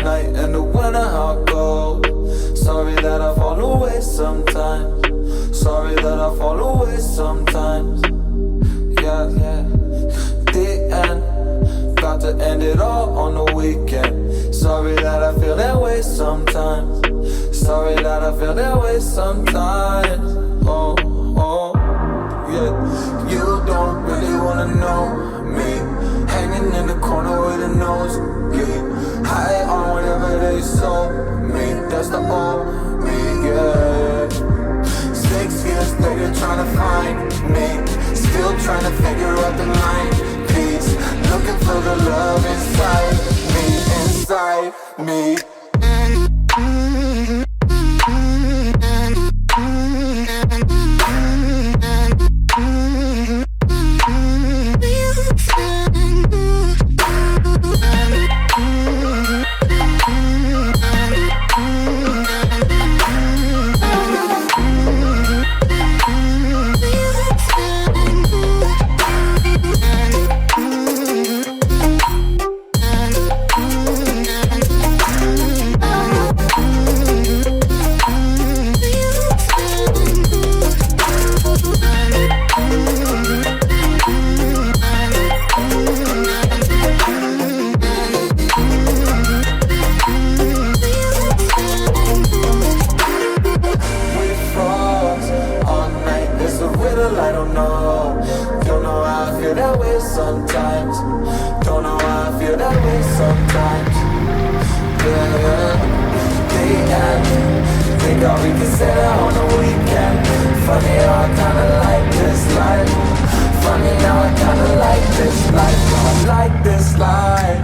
night in the winter how cold. Sorry that I fall away sometimes. Sorry that I fall away sometimes. Yeah, yeah. The end, got to end it all on the weekend. Sorry that I feel that way sometimes. Sorry that I feel that way sometimes. Oh, oh, yeah. You don't really wanna know me. Hanging in the corner with a nosebleed. High on whatever they sold me. That's the old me, yeah. 6 years later trying to find me. Still trying to figure out the line piece. Looking for the love inside me, inside me. I don't know how I feel that way sometimes. Don't know how I feel that way sometimes. Yeah, yeah. The end, think all we can say that on the weekend. Funny how I kinda like this life. Funny how I kinda like this life. I like this life.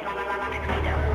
freedom.